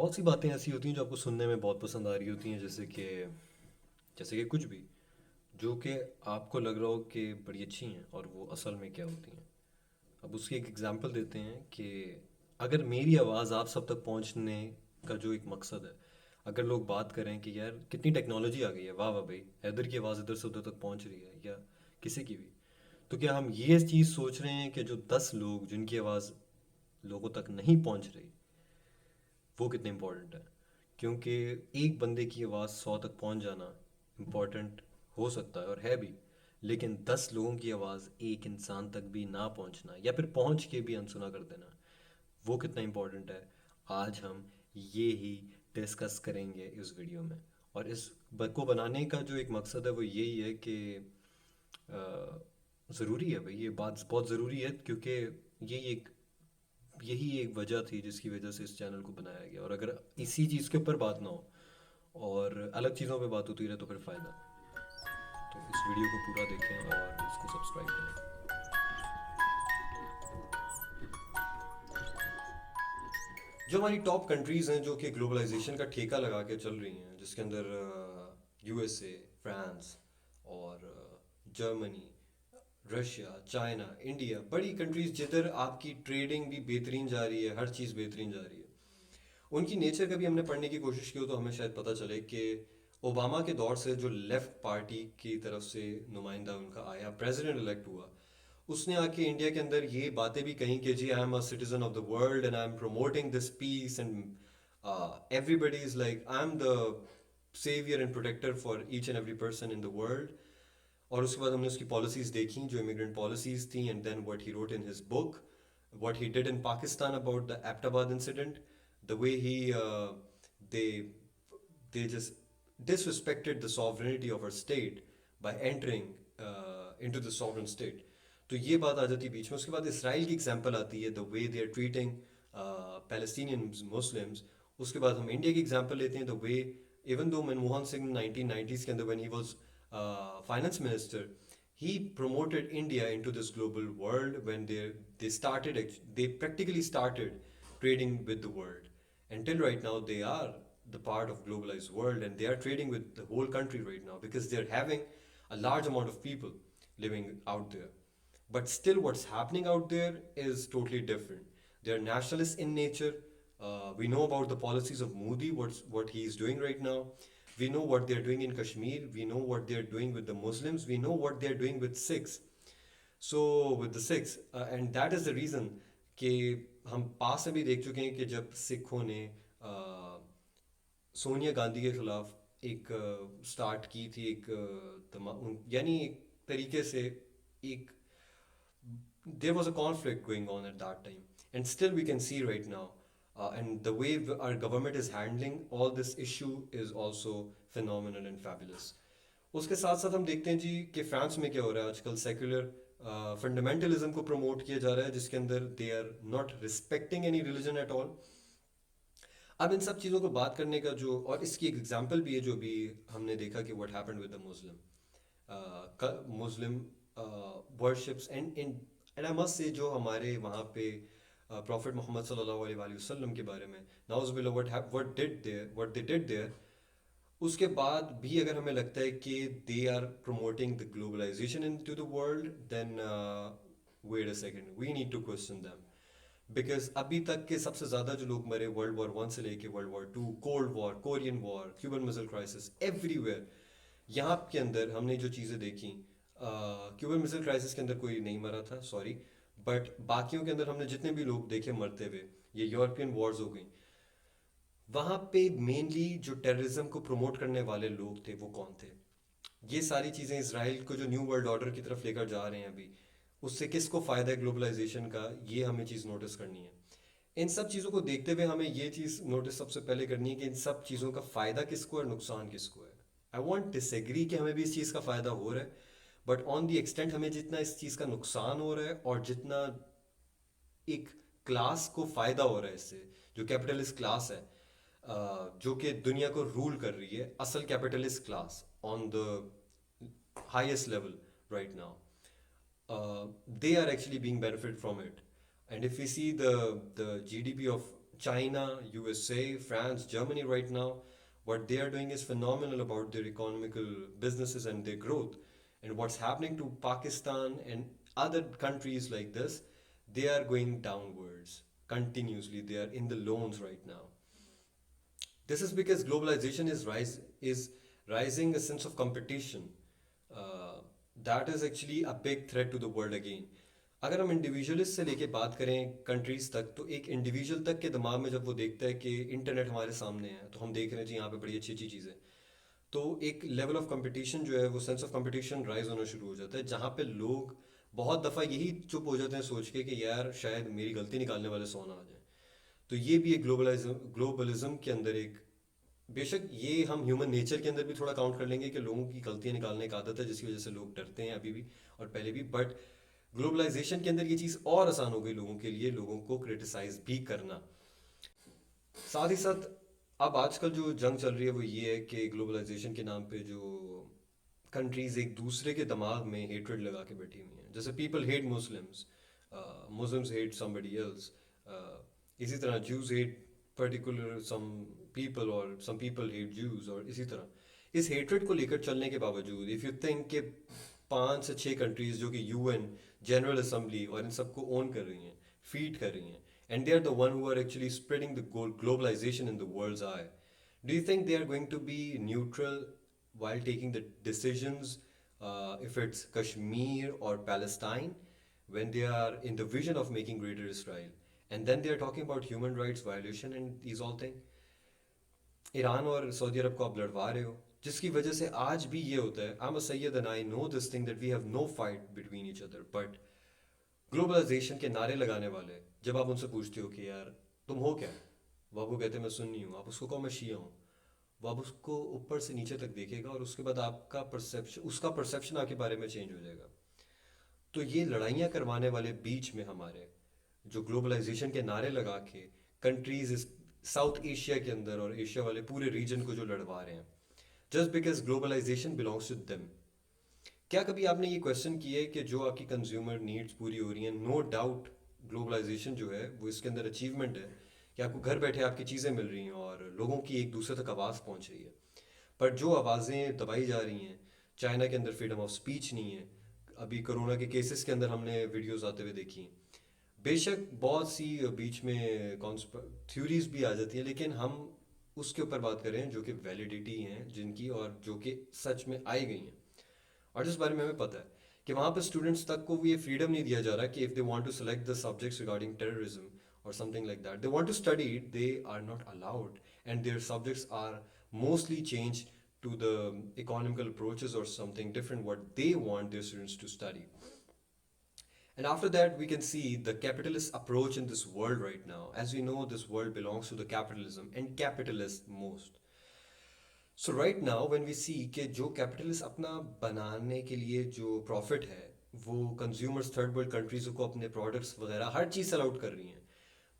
बहुत सी बातें ऐसी होती हैं जो आपको सुनने में बहुत पसंद आ रही होती हैं, जैसे कि कुछ भी जो कि आपको लग रहा हो कि बड़ी अच्छी हैं और वो असल में क्या होती हैं। अब उसकी एक एग्जांपल देते हैं कि अगर मेरी आवाज़ आप सब तक पहुंचने का जो एक मकसद है, अगर लोग बात करें कि यार कितनी टेक्नोलॉजी आ गई है, वाह वाह भाई, हैदर की आवाज़ इधर से उधर तक पहुंच रही है या किसी की भी, तो क्या हम ये चीज़ सोच रहे हैं कि जो 10 लोग जिनकी आवाज़ लोगों तक नहीं पहुंच रही, वो कितने इम्पोर्टेंट है? क्योंकि एक बंदे की आवाज़ 100 तक पहुंच जाना इम्पोर्टेंट हो सकता है और है भी, लेकिन 10 लोगों की आवाज़ एक इंसान तक भी ना पहुंचना या फिर पहुंच के भी अनसुना कर देना, वो कितना इम्पोर्टेंट है? आज हम ये ही डिस्कस करेंगे इस वीडियो में। और इस को बनाने का जो एक मकसद है वो यही है कि ज़रूरी है भाई, ये बात बहुत ज़रूरी है, क्योंकि यही एक यही एक वजह थी जिसकी वजह से इस चैनल को बनाया गया। और अगर इसी चीज़ के ऊपर बात ना हो और अलग चीज़ों पे बात होती रहे तो फिर फ़ायदा। तो इस वीडियो को पूरा देखें और इसको सब्सक्राइब करें। जो हमारी टॉप कंट्रीज़ हैं जो कि ग्लोबलाइजेशन का ठेका लगा के चल रही हैं, जिसके अंदर यूएसए, फ्रांस और जर्मनी, रशिया, चाइना, इंडिया, बड़ी कंट्रीज जिधर आपकी ट्रेडिंग भी बेहतरीन जा रही है, हर चीज़ बेहतरीन जा रही है। उनकी नेचर का भी हमने पढ़ने की कोशिश की हो तो हमें शायद पता चले कि ओबामा के दौर से जो लेफ्ट पार्टी की तरफ से नुमाइंदा उनका आया, प्रेसिडेंट इलेक्ट हुआ, उसने आके इंडिया के अंदर ये बातें भी कही कि जी I am a citizen of the world and I am promoting this peace and everybody is like I am the saviour and protector for each and every person in the world. और उसके बाद हमने उसकी policies देखी जो immigrant policies थी, and then what he wrote in his book, what he did in Pakistan about the Aptabad incident, the way he they they just disrespected the sovereignty of our state by entering into the sovereign state. तो ये बात आ जाती है बीच में। उसके बाद Israel की example आती है, the way they are treating Palestinian Muslims. उसके बाद हम इंडिया की एग्जांपल लेते हैं, the way even though Manmohan Singh 1990s के अंदर when he was finance minister, he promoted India into this global world when they practically started trading with the world. Until right now, they are the part of globalized world and they are trading with the whole country right now because they're having a large amount of people living out there. But still, what's happening out there is totally different. They're nationalists in nature. We know about the policies of Modi, what he is doing right now. We know what they're doing in Kashmir. We know what they're doing with the Muslims. We know what they're doing with Sikhs. So with the Sikhs, and that is the reason कि हम पास में भी देख चुके हैं कि जब सिखों ने सोनिया गांधी के खिलाफ एक स्टार्ट की थी, यानी एक तरीके से एक there was a conflict going on at that time, and still we can see right now, and the way our government is handling all this issue is also phenomenal and fabulous. उसके साथ साथ हम देखते हैं जी कि France में क्या हो रहा है आजकल, सेक्युलर फंडामेंटलिज्म को प्रमोट किया जा रहा है, जिसके अंदर they are not respecting any religion at all. अब इन सब चीज़ों को बात करने का जो, और इसकी एक एग्जांपल भी है जो भी हमने देखा कि what happened with the Muslim worships and I must say जो हमारे वहाँ पे प्रॉफिट मोहम्मद सल्लल्लाहु अलैहि वसल्लम के बारे में नाउज़ुबिल्लाह व्हाट दे डिड देयर, उसके बाद भी अगर हमें लगता है कि they are promoting the globalisation into the world, then wait a second, we need to question them. Because अभी तक के सबसे ज़्यादा जो लोग मरे वर्ल्ड वॉर 1 से लेके world war 2, cold war, Korean war, Cuban missile crisis, everywhere, यहाँ के अंदर हमने जो चीज़ें देखी, क्यूबन मिसाइल क्राइसिस के अंदर कोई नहीं मरा था, सॉरी, बट बाकियों के अंदर हमने जितने भी लोग देखे मरते हुए, ये यूरोपियन वॉर्स हो गई, वहाँ पे मेनली जो टेररिज्म को प्रमोट करने वाले लोग थे वो कौन थे? ये सारी चीज़ें इसराइल को जो न्यू वर्ल्ड ऑर्डर की तरफ लेकर जा रहे हैं अभी, उससे किसको फ़ायदा है ग्लोबलाइजेशन का, ये हमें चीज़ नोटिस करनी है। इन सब चीज़ों को देखते हुए हमें ये चीज़ नोटिस सबसे पहले करनी है कि इन सब चीज़ों का फ़ायदा किसको है और नुकसान किसको है। आई वॉन्ट डिसएग्री कि हमें भी इस चीज़ का फ़ायदा हो रहा है, बट ऑन दी एक्सटेंट हमें जितना इस चीज़ का नुकसान हो रहा है और जितना एक क्लास को फ़ायदा हो रहा है इससे, जो कैपिटलिस्ट क्लास है, जो कि दुनिया को रूल कर रही है, असल capitalist class on the highest level right now, they are actually being benefit from it. And if we see the GDP of China, USA, France, Germany right now, what they are doing is phenomenal about their economical businesses and their growth. And what's happening to Pakistan and other countries like this, they are going downwards continuously. They are in the loans right now. This is because globalization is rising a sense of competition. Uh, that is actually a big threat to the world again. अगर हम individualist से लेके बात करें countries तक, तो एक individual तक के दिमाग में जब वो देखता है कि इंटरनेट हमारे सामने है, तो हम देख रहे हैं जी यहाँ पे बड़ी अच्छी अच्छी चीज़ें, तो एक लेवल ऑफ कंपटीशन जो है, वो सेंस ऑफ कंपटीशन राइज होना शुरू हो जाता है, जहाँ पे लोग बहुत दफ़ा यही चुप हो जाते हैं सोच के कि यार शायद मेरी गलती निकालने वाले 100 ना आ जाए। तो ये भी एक ग्लोबलिज्म के अंदर एक, बेशक ये हम ह्यूमन नेचर के अंदर भी थोड़ा काउंट कर लेंगे कि लोगों की गलतियां निकालने की आदत है जिसकी वजह से लोग डरते हैं अभी भी और पहले भी, बट ग्लोबलाइजेशन के अंदर ये चीज़ और आसान हो गई लोगों के लिए, लोगों को क्रिटिसाइज भी करना। साथ ही साथ अब आजकल जो जंग चल रही है वो ये है कि ग्लोबलाइजेशन के नाम पे जो कंट्रीज एक दूसरे के दिमाग में हेट्रेड लगा के बैठी हुई हैं, जैसे people hate Muslims, Muslims hate somebody else, इसी तरह Jews hate particular some people और सम पीपल हेट जूस, और इसी तरह इस हेट्रेड को लेकर चलने के बावजूद इफ़ यू थिंक कि 5 से 6 कंट्रीज जो कि यूएन जनरल असेंबली और इन सबको ओन कर रही हैं, फीड कर रही हैं, and they are the one who are actually spreading the globalization in the world's eye. Do you think they are going to be neutral while taking the decisions, if it's Kashmir or Palestine, when they are in the vision of making greater Israel, and then they are talking about human rights violation and these all things? Iran और Saudi अरब को आप लड़वा रहे हो, जिसकी वजह से आज भी ये होता है, I am a Syed and I know this thing that we have no fight between each other, but globalisation के नारे लगाने वाले, जब आप उनसे पूछते हो कि यार तुम हो क्या, वो आपको कहते हैं मैं सुन्नी हूँ, आप उसको कहो मैं शिया हूँ, वो आप उसको ऊपर से नीचे तक देखेगा और उसके बाद आपका परसेप्शन, उसका परसेप्शन आपके बारे में चेंज हो जाएगा। तो ये लड़ाइयाँ करवाने वाले बीच में हमारे जो ग्लोबलाइजेशन के नारे लगा के कंट्रीज साउथ एशिया के अंदर और एशिया वाले पूरे रीजन को जो लड़वा रहे हैं, just because globalisation belongs to them. क्या कभी आपने ये क्वेश्चन किया है कि जो आपकी कंज्यूमर नीड्स पूरी हो रही हैं, नो डाउट ग्लोबलाइजेशन जो है वो इसके अंदर अचीवमेंट है कि आपको घर बैठे आपकी चीज़ें मिल रही हैं और लोगों की एक दूसरे तक आवाज़ पहुंच रही है, पर जो आवाज़ें दबाई जा रही हैं, चाइना के अंदर फ्रीडम ऑफ स्पीच नहीं है, अभी कोरोना के केसेस के अंदर हमने वीडियोस आते हुए देखी हैं, बेशक बहुत सी बीच में थ्योरीज भी आ जाती हैं, लेकिन हम उसके ऊपर बात करें जो कि वैलिडिटी हैं जिनकी और जो कि सच में आई गई हैं, और जिस बारे में हमें पता है कि वहाँ पर स्टूडेंट्स तक को भी ये फ्रीडम नहीं दिया जा रहा कि if they want to select the subjects regarding terrorism or something like that, they want to study it, they are not allowed, and their subjects are mostly changed to the economical approaches or something different what they want their students to study. And after that we can see the capitalist approach in this world right now. As we know, this world belongs to the capitalism and capitalists most. So right now when we see कि जो capitalist अपना बनाने के लिए जो profit है वो consumers third world countries को अपने प्रोडक्ट्स वगैरह हर चीज़ सेल आउट कर रही हैं,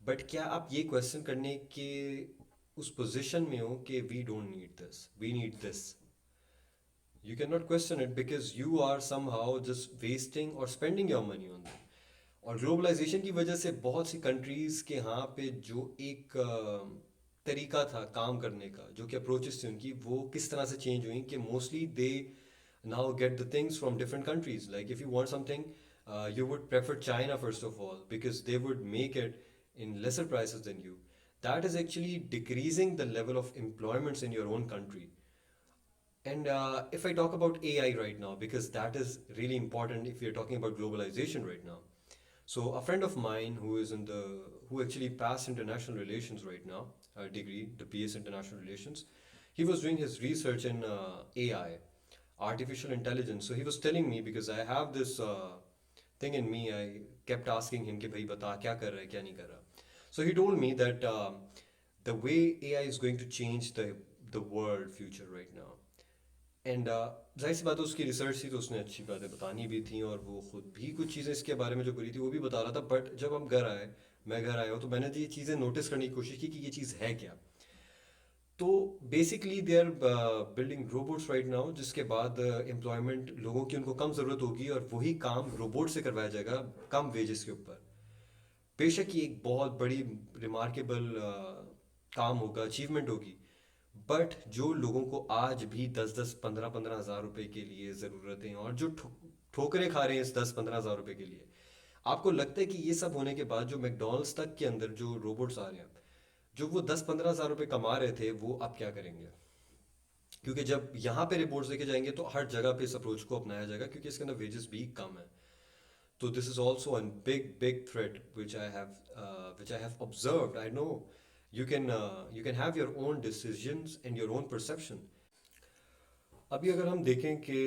बट क्या आप ये क्वेश्चन करने के उस पोजीशन में हो कि we don't need this, we need this? You can not question it because you are somehow just wasting और spending your money on that. और ग्लोबलाइजेशन की वजह से बहुत सी कंट्रीज़ के यहाँ पे जो एक तरीका था काम करने का, जो कि अप्रोचेस थी उनकी, वो किस तरह से चेंज हुई कि mostly they now get the things from different countries. Like if you want something you would prefer China first of all because they would make it in lesser prices than you. That is actually decreasing the level of employments in your own country. And if I talk about AI right now, because that is really important if you're talking about globalization right now. So a friend of mine who actually passed international relations right now, a degree, the BS international relations, he was doing his research in AI, artificial intelligence. So he was telling me, because I have this thing in me, I kept asking him कि भाई बता क्या कर रहा है क्या नहीं कर रहा. So he told me that the way AI is going to change the world future right now. And जाहिर सी बात है उसकी रिसर्च थी तो उसने अच्छी बातें बतानी भी थी और वो खुद भी कुछ चीज़ें इसके बारे में जो करी थी वो भी बता रहा था, बट जब हम घर आए, मैं घर आया हूँ, तो मैंने ये चीज़ें नोटिस करने की कोशिश की कि ये चीज़ है क्या. तो basically they are building robots right now, जिसके बाद एम्प्लॉयमेंट लोगों की उनको कम ज़रूरत होगी और वही काम रोबोट से करवाया जाएगा कम वेजेस के ऊपर. बेशक ये एक बहुत बड़ी रिमार्केबल काम होगा, अचीवमेंट होगी, बट जो लोगों को आज भी 10-10 15-15 हज़ार रुपए के लिए ज़रूरतें, और जो ठोकरें खा रहे हैं इस 10-15 हज़ार रुपए के लिए, आपको लगता है कि ये सब होने के बाद जो मैकडोनल्ड्स तक के अंदर जो रोबोट्स आ रहे हैं, जो वो 10-15 हज़ार रुपए कमा रहे थे, वो अब क्या करेंगे? क्योंकि जब यहाँ पे रिपोर्ट्स देखे जाएंगे तो हर जगह पे इस अप्रोच को अपनाया जाएगा, क्योंकि इसके अंदर वेजेस भी कम है। तो this is also a big big threat which I have observed. I know you can have your own decisions and your own perception. अभी अगर हम देखें कि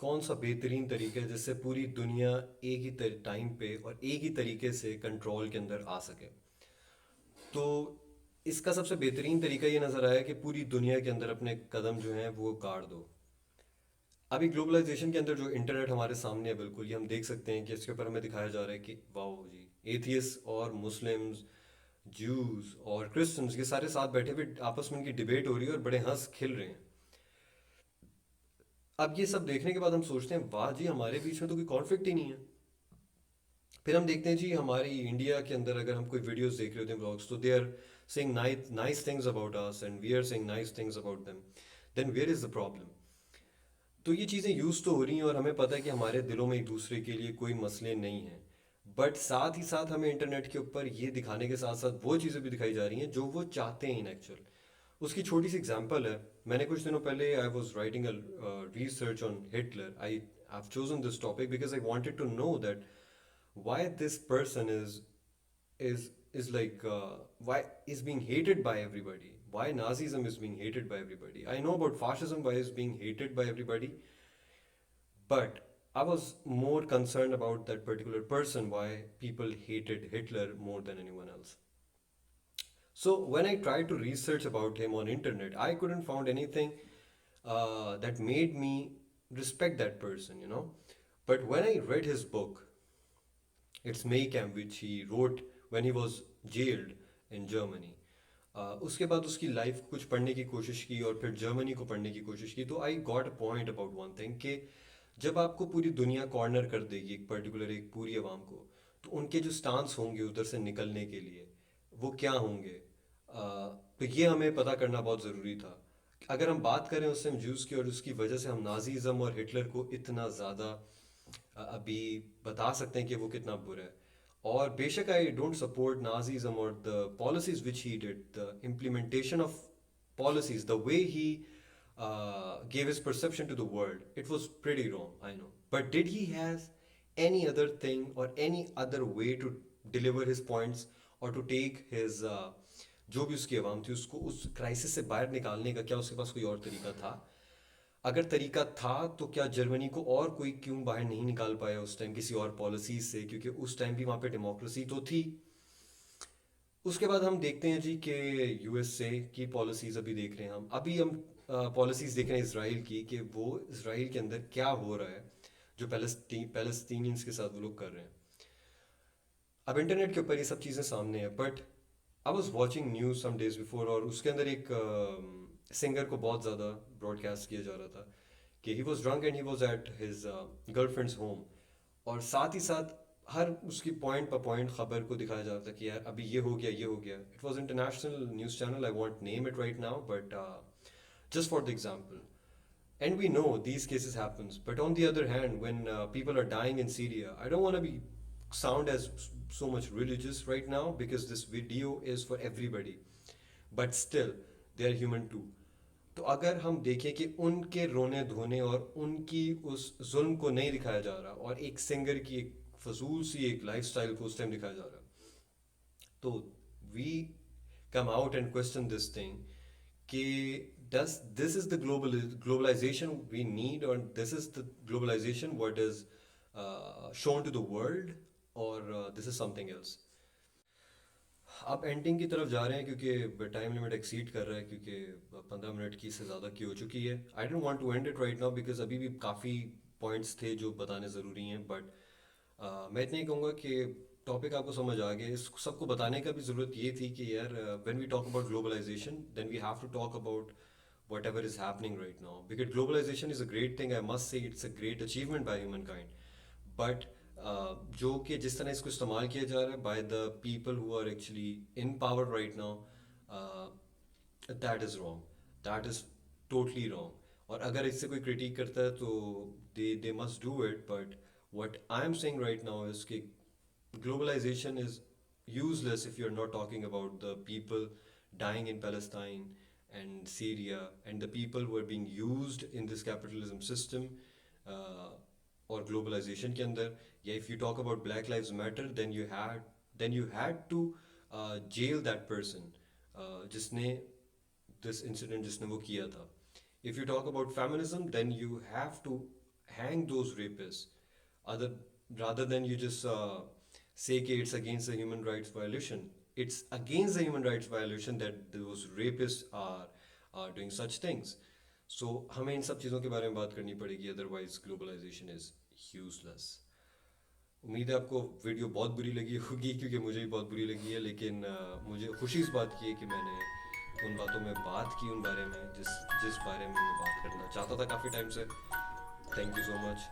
कौन सा बेहतरीन तरीका है जिससे पूरी दुनिया एक ही टाइम पे और एक ही तरीके से कंट्रोल के अंदर आ सके, तो इसका सबसे बेहतरीन तरीका ये नज़र आया कि पूरी दुनिया के अंदर अपने कदम जो हैं वो गाड़ दो। अभी ग्लोबलाइजेशन के अंदर जो इंटरनेट हमारे सामने है, बिल्कुल ये हम देख सकते हैं कि इसके ऊपर हमें दिखाया जा रहा है कि वाओ जी, एथियस और मुस्लिम्स, ज्यूज और क्रिश्चियंस, ये सारे साथ बैठे हुए आपस में इनकी डिबेट हो रही है और बड़े हंस खिल रहे हैं। अब ये सब देखने के बाद हम सोचते हैं वाह जी, हमारे बीच में तो कोई कॉन्फ्लिक्ट ही नहीं है। फिर हम देखते हैं जी हमारी इंडिया के अंदर अगर हम कोई वीडियोस देख रहे होते हैं, ब्लॉग्स, तो they are saying nice things about us and we are saying nice things about them. Then where is the problem? तो ये चीज़ें यूज़ तो हो रही हैं और हमें पता है कि हमारे दिलों में एक दूसरे के लिए कोई मसले नहीं हैं, बट साथ ही साथ हमें इंटरनेट के ऊपर ये दिखाने के साथ साथ वो चीज़ें भी दिखाई जा रही हैं जो वो चाहते हैं इन एक्चुअल। उसकी छोटी सी एग्जांपल है, मैंने कुछ दिनों पहले I was writing a research on Hitler. I have chosen this topic because I wanted to know that why this person is like why is being hated by everybody, why Nazism is being hated by everybody. I know about fascism, why is being hated by everybody, but I was more concerned about that particular person, why people hated Hitler more than anyone else. So when I tried to research about him on internet, I couldn't find anything that made me respect that person, you know. But when I read his book, it's May Camp, which he wrote when he was jailed in Germany. उसके बाद उसकी life कुछ पढ़ने की कोशिश की और फिर जर्मनी को पढ़ने की कोशिश की, तो I got a point about one thing कि जब आपको पूरी दुनिया कॉर्नर कर देगी एक पर्टिकुलर एक पूरी आवाम को, तो उनके जो स्टांस होंगे उधर से निकलने के लिए वो क्या होंगे, तो ये हमें पता करना बहुत ज़रूरी था। अगर हम बात करें उस टाइम जूस की और उसकी वजह से हम नाजीज़म और हिटलर को इतना ज़्यादा अभी बता सकते हैं कि वो कितना बुरा है। और बेशक आई डोंट सपोर्ट नाजीज़म और the policies which he did, the implementation of policies, the way he gave his perception to the world, it was pretty wrong, I know. But did he has any other thing or any other way to deliver his points or to take his जो भी उसकी आवाम थी उसको उस crisis से बाहर निकालने का, क्या उसके पास कोई और तरीका था? अगर तरीका था तो क्या जर्मनी को और कोई क्यों बाहर नहीं निकाल पाया उस टाइम किसी और पॉलिसीज से, क्योंकि उस टाइम भी वहाँ पे डेमोक्रेसी तो थी। उसके बाद हम देखते हैं जी कि यूएसए की पॉलिसीज अभी देख रहे हैं, हम पॉलिसीज देख रहे हैं इसराइल की, कि वो इसराइल के अंदर क्या हो रहा है जो पैलेस्टीनियंस के साथ वो लोग कर रहे हैं। अब इंटरनेट के ऊपर ये सब चीज़ें सामने हैं, but I was watching news some days before, और उसके अंदर एक सिंगर को बहुत ज़्यादा ब्रॉडकास्ट किया जा रहा था कि he was drunk and he was at his girlfriends home, और साथ ही साथ हर उसकी पॉइंट पर पॉइंट खबर को दिखाया जा रहा था कि यार अभी ये हो गया ये हो गया। It was international news channel, I want name it right now, but just for the example. And we know these cases happens, but on the other hand, when people are dying in Syria, I don't want to be sound as so much religious right now because this video is for everybody, but still they are human too. तो अगर हम देखें कि उनके रोने धोने और उनकी उस जुल्म को नहीं दिखाया जा रहा और एक सिंगर की एक फजूल सी एक लाइफस्टाइल को उस टाइम दिखाया जा रहा, तो we come out and question this thing कि does this is the globalization we need, or this is the globalization what is shown to the world, or this is something else? अब ending की तरफ जा रहे हैं क्योंकि time limit exceed कर रहा है, क्योंकि 15 मिनट की से ज़्यादा की हो चुकी है। I don't want to end it right now because अभी भी काफ़ी पॉइंट्स थे जो बताने ज़रूरी हैं, बट मैं इतना ही कहूँगा कि टॉपिक आपको समझ आ गया। इस सबको बताने का भी ज़रूरत ये थी कि यार when we talk about globalisation then we have to talk about whatever is happening right now, because globalization is a great thing, I must say it's a great achievement by humankind, but जो कि जिस तरह इसको इस्तेमाल किया जा रहा है by the people who are actually in power right now, that is wrong, that is totally wrong. और अगर इससे कोई क्रिटिक करता है तो they must do it, but what I am saying right now is कि globalization is useless if you're not talking about the people dying in Palestine and Syria and the people who are being used in this capitalism system, uh, or globalization के अंदर, या if you talk about Black Lives Matter, then you had to jail that person, जिसने this incident जिसने वो किया था. If you talk about feminism, then you have to hang those rapists. Other Rather than you just say कि it's against the human rights violation, it's against the human rights violation that those rapists are doing such things. So हमें इन सब चीज़ों के बारे में बात करनी पड़ेगी, otherwise globalization is useless. उम्मीद है आपको वीडियो बहुत बुरी लगी होगी, क्योंकि मुझे भी बहुत बुरी लगी है, लेकिन मुझे खुशी इस बात की है कि मैंने उन बातों में बात की, उन बारे में जिस जिस बारे में मैं बात करना चाहता था काफ़ी टाइम से. Thank you so much.